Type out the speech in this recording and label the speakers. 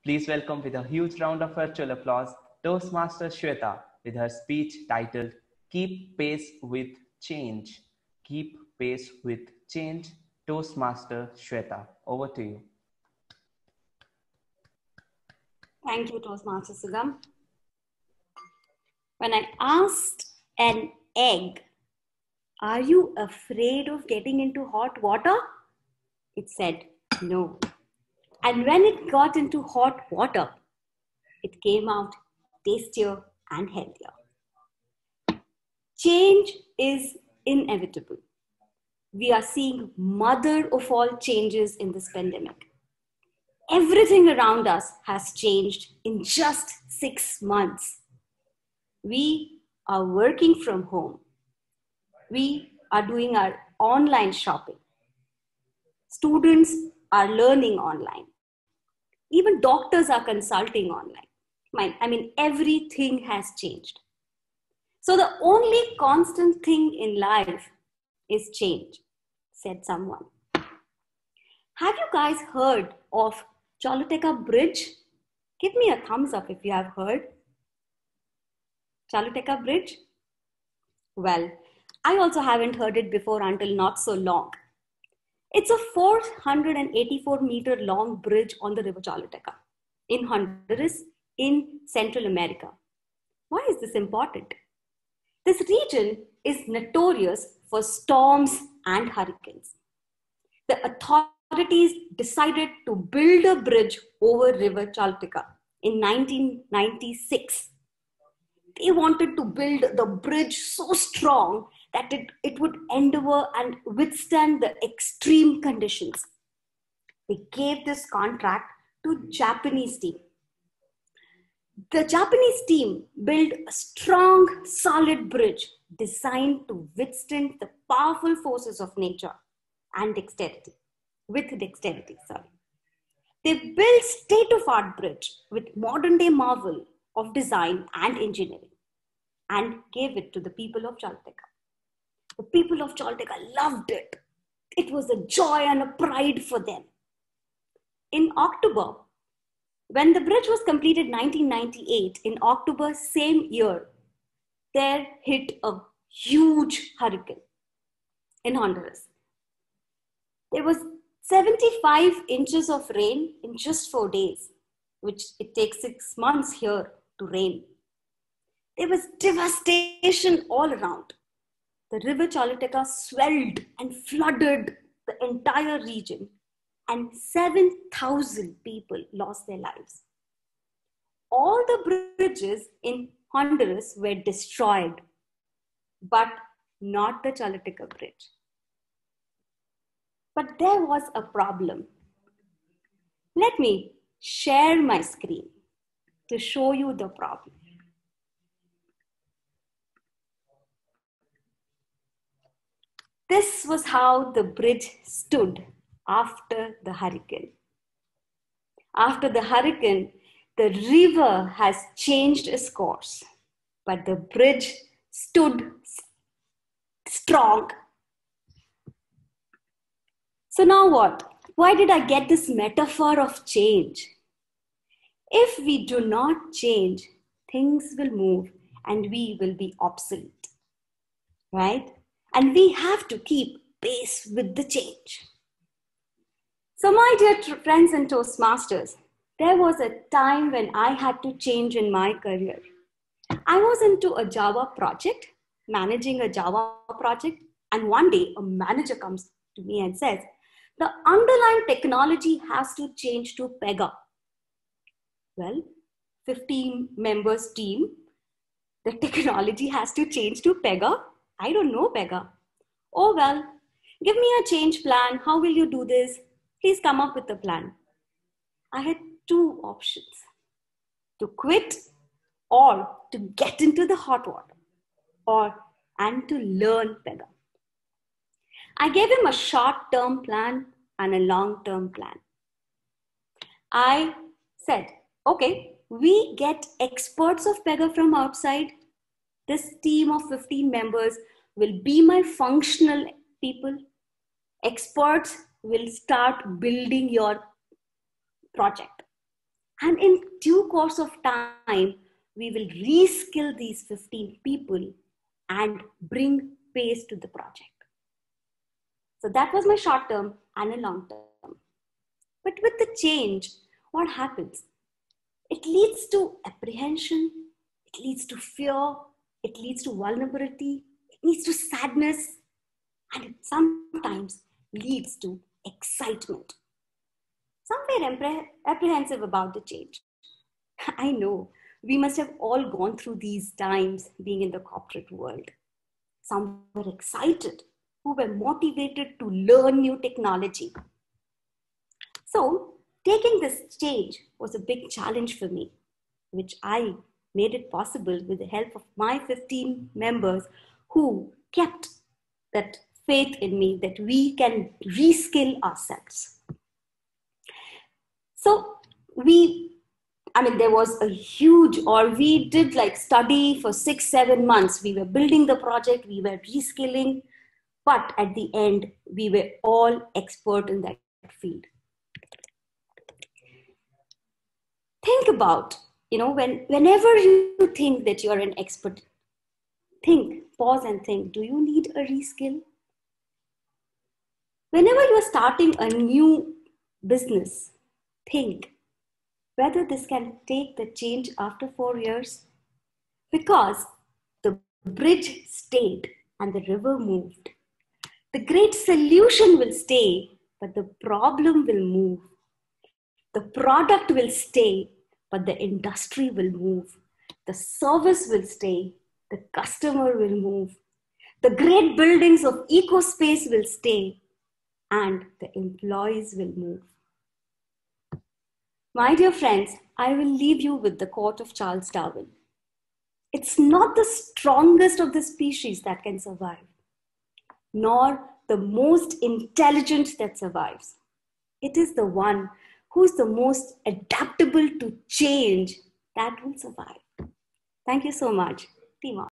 Speaker 1: Please welcome with a huge round of virtual applause, Toastmasters Shweta with her speech titled Keep Pace with Change. Keep Pace with Change. Toastmaster Shweta, over to you.
Speaker 2: Thank you, Toastmaster Sugam. When I asked an egg, "Are you afraid of getting into hot water?" it said no. And when it got into hot water, it came out tastier and healthier. Change is inevitable. We are seeing mother of all changes in this pandemic. Everything around us has changed in just 6 months. We are working from home. We are doing our online shopping. Students are learning online. Even doctors are consulting online. Everything has changed. So the only constant thing in life is change, said someone. Have you guys heard of Choluteca Bridge? Give me a thumbs up if you have heard. Choluteca Bridge? Well, I also haven't heard it before until not so long. It's a 484-meter long bridge on the river Choluteca in Honduras in Central America. Why is this important? This region is notorious for storms and hurricanes. The authorities decided to build a bridge over River Choluteca in 1996. They wanted to build the bridge so strong that it would endure and withstand the extreme conditions. They gave this contract to Japanese team. The Japanese team built a strong, solid bridge designed to withstand the powerful forces of nature and dexterity. They built state-of-art bridge with modern-day marvel of design and engineering and gave it to the people of Choluteca. The people of Choluteca loved it. It was a joy and a pride for them. In October, when the bridge was completed in 1998, in October same year, there hit a huge hurricane in Honduras. There was 75 inches of rain in just 4 days, which it takes 6 months here to rain. There was devastation all around. The river Choluteca swelled and flooded the entire region, and 7,000 people lost their lives. All the bridges in Honduras were destroyed, but not the Choluteca Bridge. But there was a problem. Let me share my screen to show you the problem. This was how the bridge stood after the hurricane. After the hurricane, the river has changed its course, but the bridge stood strong. So now what? Why did I get this metaphor of change? If we do not change, things will move and we will be obsolete, right? And we have to keep pace with the change. So my dear friends and Toastmasters, there was a time when I had to change in my career. I was into a Java project, managing a Java project, and one day a manager comes to me and says, the underlying technology has to change to Pega. Well, 15 members team, the technology has to change to Pega. I don't know Pega. Oh well, give me a change plan. How will you do this? Please come up with a plan. I had 2 options: to quit or to get into the hot water and to learn Pega. I gave him a short-term plan and a long-term plan. I said, okay, we get experts of Pega from outside. This team of 15 members will be my functional people. Experts will start building your project. And in due course of time, we will reskill these 15 people and bring pace to the project. So that was my short term and a long term. But with the change, what happens? It leads to apprehension, it leads to fear, it leads to vulnerability, it leads to sadness, and it sometimes leads to excitement. Some were apprehensive about the change. I know we must have all gone through these times being in the corporate world. Some were excited, who were motivated to learn new technology. So, taking this change was a big challenge for me, which I made it possible with the help of my 15 members who kept that faith in me that we can reskill ourselves. So, there was a huge, or we did like study for 6-7 months. We were building the project, we were reskilling, but at the end, we were all expert in that field. Think about, whenever you think that you're an expert, pause and think, do you need a reskill? Whenever you're starting a new business, think whether this can take the change after 4 years, because the bridge stayed and the river moved. The great solution will stay, but the problem will move. The product will stay, but the industry will move. The service will stay, the customer will move. The great buildings of ecospace will stay, and the employees will move. My dear friends, I will leave you with the quote of Charles Darwin. It's not the strongest of the species that can survive, nor the most intelligent that survives. It is the one who's the most adaptable to change that will survive. Thank you so much. Team on.